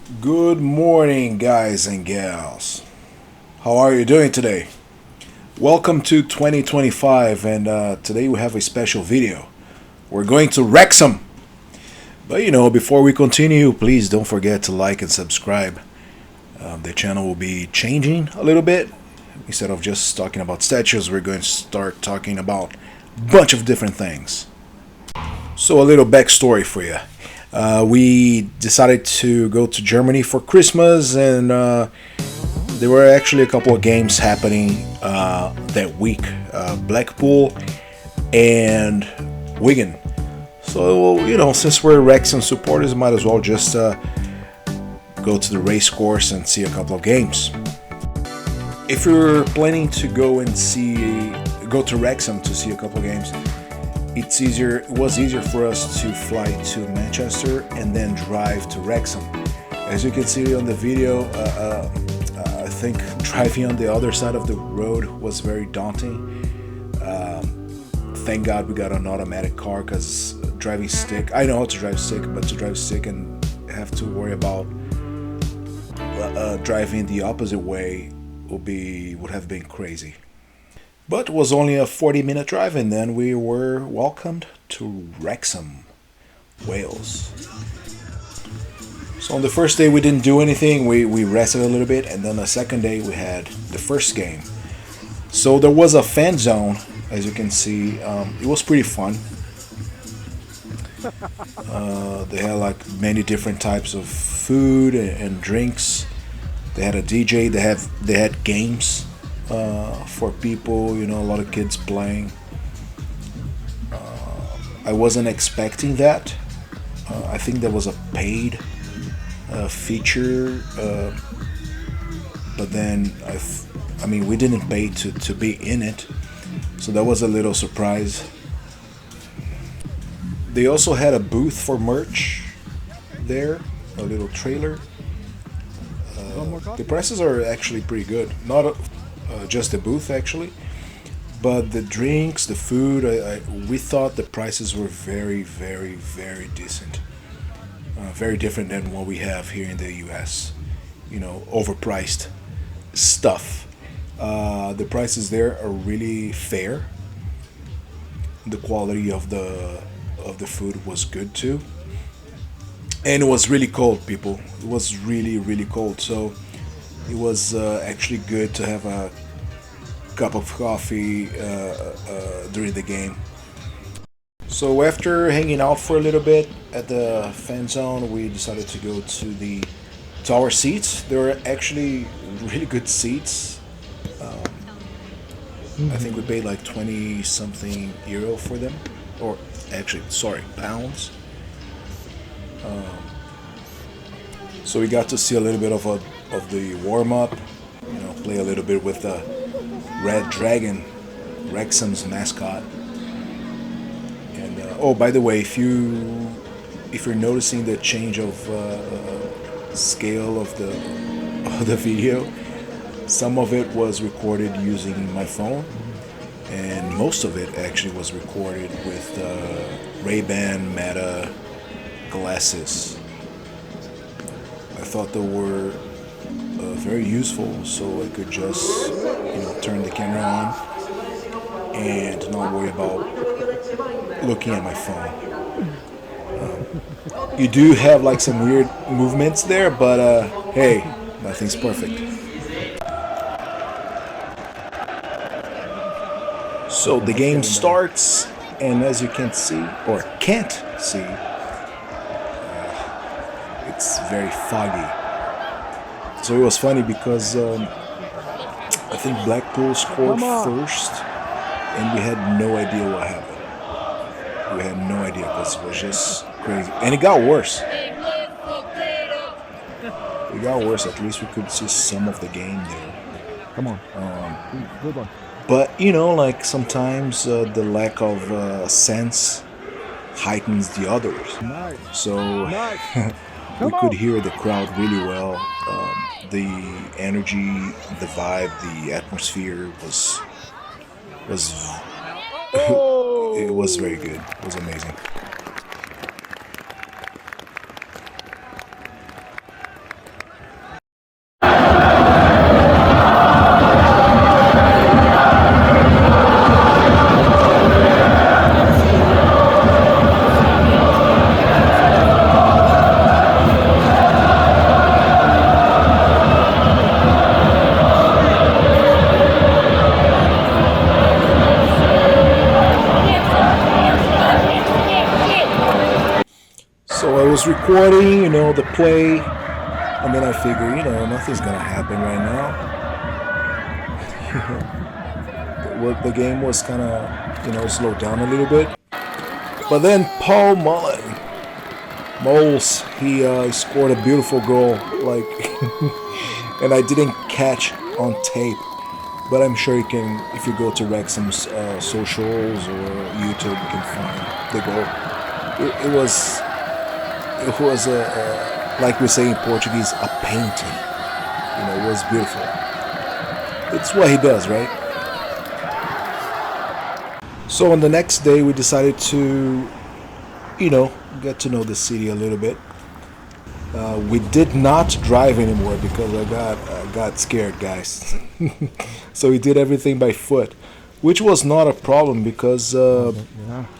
Good morning, guys and gals. How are you doing today? Welcome to 2025, and today we have a special video. We're going to Wrexham. But before we continue, please don't forget to like and subscribe. The channel will be changing a little bit. Instead of just talking about statues, we're going to start talking about a bunch of different things. So a little backstory for you. We decided to go to Germany for Christmas, and there were actually a couple of games happening that week. Blackpool and Wigan. So, since we're Wrexham supporters, might as well just go to the Racecourse and see a couple of games. If you're planning to go to Wrexham to see a couple of games, it was easier for us to fly to Manchester and then drive to Wrexham. As you can see on the video, I think driving on the other side of the road was very daunting. Thank God we got an automatic car, because driving stick, I know how to drive stick, but to drive stick and have to worry about driving the opposite way would have been crazy. But it was only a 40-minute drive, and then we were welcomed to Wrexham, Wales. So on the first day we didn't do anything, we rested a little bit, and then the second day we had the first game. So there was a fan zone, as you can see. It was pretty fun. They had like many different types of food and drinks. They had a DJ, they had games for people, a lot of kids playing. I wasn't expecting that. I think there was a paid feature, but then we didn't pay to be in it, so that was a little surprise. They also had a booth for merch there, a little trailer. The prices are actually pretty good. Not just the booth actually, but the drinks, the food, we thought the prices were very, very, very decent. Very different than what we have here in the US. Overpriced stuff. The prices there are really fair. The quality of the food was good too. And it was really cold, people. It was really, really cold. So it was actually good to have a cup of coffee during the game. So after hanging out for a little bit at the fan zone, we decided to go to our seats. There were actually really good seats. I think we paid like 20 something euro for them, or actually, sorry, pounds. So we got to see a little bit of the warm up, play a little bit with the Red Dragon, Wrexham's mascot. And oh, by the way, if you're noticing the change of scale of the video, some of it was recorded using my phone, and most of it actually was recorded with Ray-Ban Meta glasses. I thought they were very useful, so I could just turn the camera on and not worry about looking at my phone. You do have like some weird movements there, but hey, nothing's perfect. So the game starts, and as you can see, or can't see, it's very foggy. So it was funny because I think Blackpool scored first, and we had no idea what happened. We had no idea, because it was just crazy. And it got worse. It got worse. At least we could see some of the game there. Come on. Good one. But, like sometimes the lack of sense heightens the others. Nice. So Nice. we could hear the crowd really well. The energy, the vibe, the atmosphere was it was very good. It was amazing. was recording, the play, and then I figured, nothing's gonna happen right now. The game was kind of, slowed down a little bit. But then Paul Moles, he scored a beautiful goal, like, and I didn't catch on tape. But I'm sure you can, if you go to Wrexham's socials or YouTube, you can find the goal. It was like we say in Portuguese, a painting. It was beautiful. It's what he does, right? So on the next day, we decided to, get to know the city a little bit. We did not drive anymore because I got scared, guys. So we did everything by foot, which was not a problem because our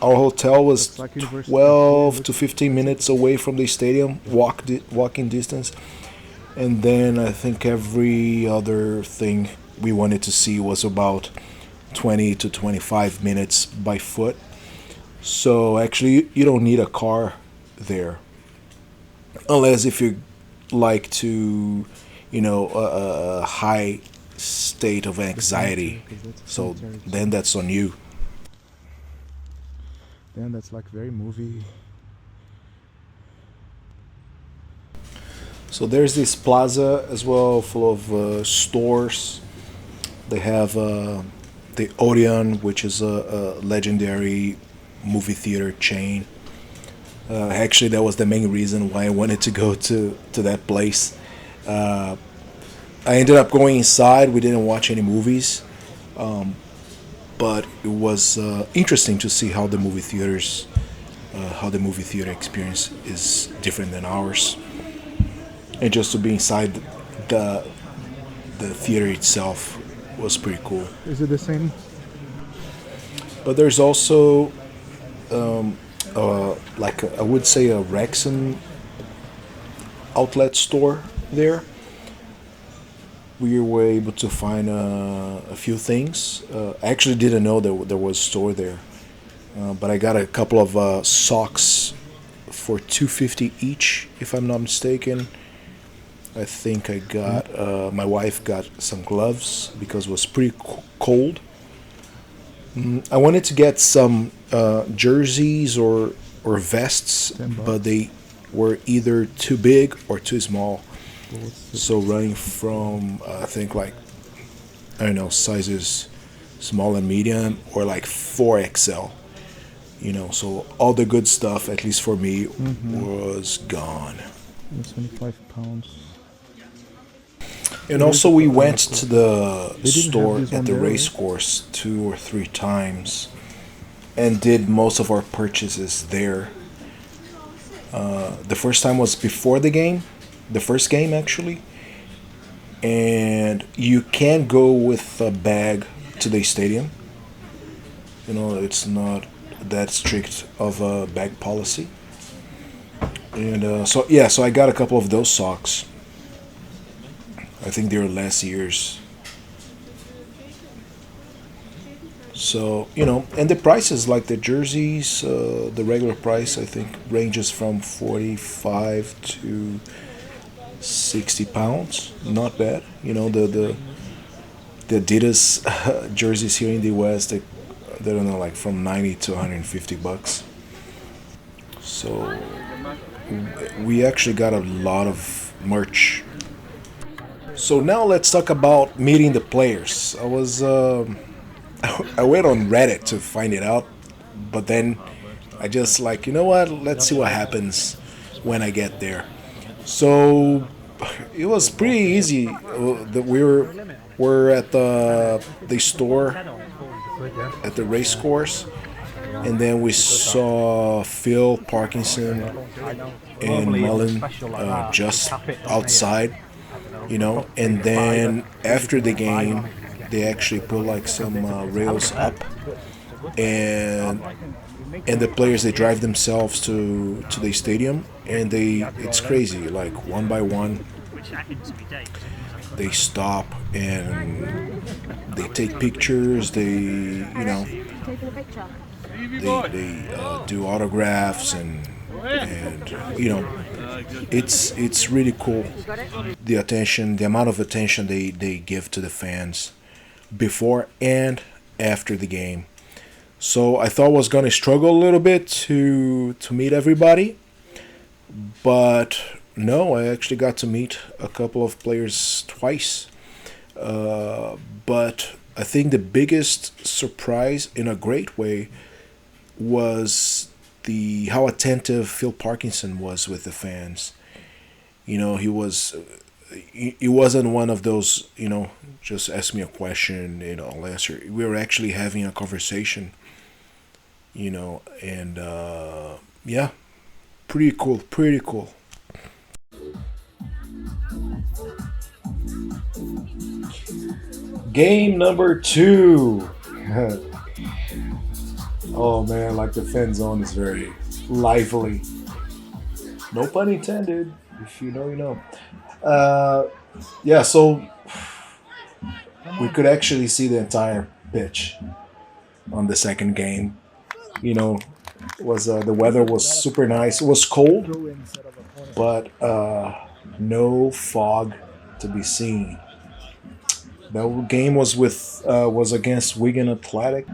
hotel was 12 to 15 minutes away from the stadium, walking distance. And then I think every other thing we wanted to see was about 20 to 25 minutes by foot. So actually, you don't need a car there. Unless if you like to, a high state of anxiety. So then that's on you. Then that's like very movie. So there's this plaza as well, full of stores. They have the Odeon, which is a legendary movie theater chain. Actually, that was the main reason why I wanted to go to that place. I ended up going inside. We didn't watch any movies, but it was interesting to see how the movie theater experience is different than ours, and just to be inside the theater itself was pretty cool. Is it the same? But there's also I would say a Wrexham outlet store there. We were able to find a few things. I actually didn't know there was a store there, but I got a couple of socks for $2.50 each, if I'm not mistaken. I think I got my wife got some gloves because it was pretty cold. I wanted to get some jerseys or vests, but they were either too big or too small. So running from I think sizes small and medium or like 4XL. So all the good stuff, at least for me, was gone. 25 pounds. And also we went to the store at the Racecourse 2 or 3 times and did most of our purchases there. The first time was before the game, the first game actually. And you can go with a bag to the stadium. It's not that strict of a bag policy. And so I got a couple of those socks. I think they were last year's. So, and the prices, like the jerseys, the regular price, I think, ranges from 45 to 60 pounds. Not bad. The Adidas jerseys here in the West, they don't know, like from 90 to 150 bucks. So, we actually got a lot of merch. So now let's talk about meeting the players. I went on Reddit to find it out, but then I just let's see what happens when I get there. So it was pretty easy. We're at the store at the Racecourse, and then we saw Phil Parkinson and Mullen just outside. And then after the game, they actually put some rails up, and the players, they drive themselves to the stadium, and it's crazy, like one by one they stop and they take pictures, they do autographs, and and it's really cool, the attention, the amount of attention they give to the fans before and after the game. So I thought I was gonna struggle a little bit to meet everybody, but no, I actually got to meet a couple of players twice. But I think the biggest surprise, in a great way, was the how attentive Phil Parkinson was with the fans. He was. He wasn't one of those, just ask me a question, I'll answer. We were actually having a conversation, and yeah, pretty cool, pretty cool. Game number 2. Oh man, like the fan zone is very lively. No pun intended. If you know, you know. Yeah, so we could actually see the entire pitch on the second game. Was the weather was super nice. It was cold, but no fog to be seen. The game was against Wigan Athletic.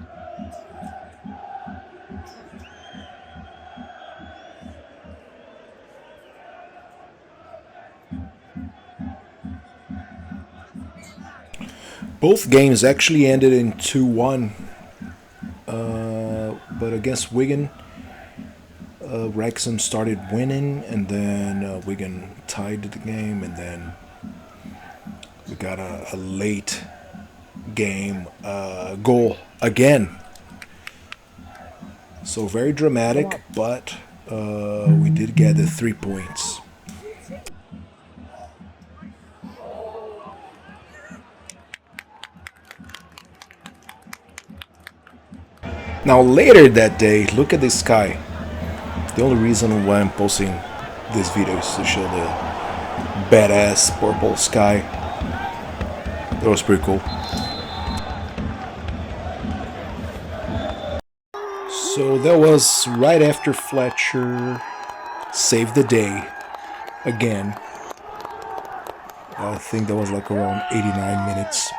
Both games actually ended in 2-1, but against Wigan, Wrexham started winning, and then Wigan tied the game, and then we got a late game goal again. So very dramatic, but we did get the 3 points. Now later that day, look at the sky. The only reason why I'm posting this video is to show the badass purple sky. That was pretty cool. So that was right after Fletcher saved the day again. I think that was like around 89 minutes.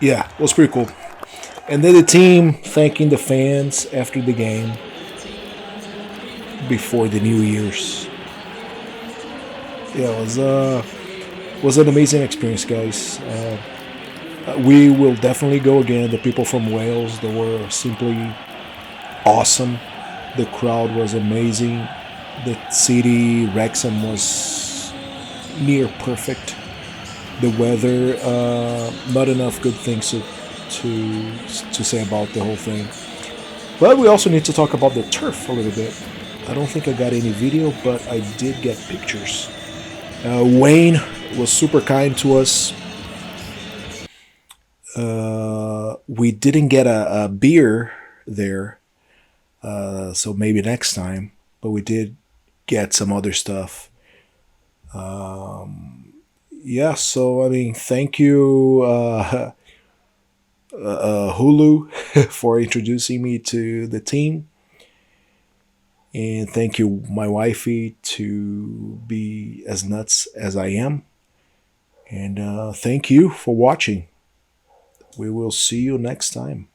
Yeah, it was pretty cool. And then the team thanking the fans after the game before the New Year's. Yeah, it was an amazing experience, guys. We will definitely go again. The people from Wales, they were simply awesome. The crowd was amazing. The city, Wrexham, was near perfect. The weather, not enough good things to say about the whole thing. But we also need to talk about the turf a little bit. I don't think I got any video, but I did get pictures. Wayne was super kind to us. We didn't get a beer there, so maybe next time. But we did get some other stuff. Yeah, so I mean, thank you, Hulu, for introducing me to the team, and thank you, my wifey, to be as nuts as I am, and thank you for watching. We will see you next time.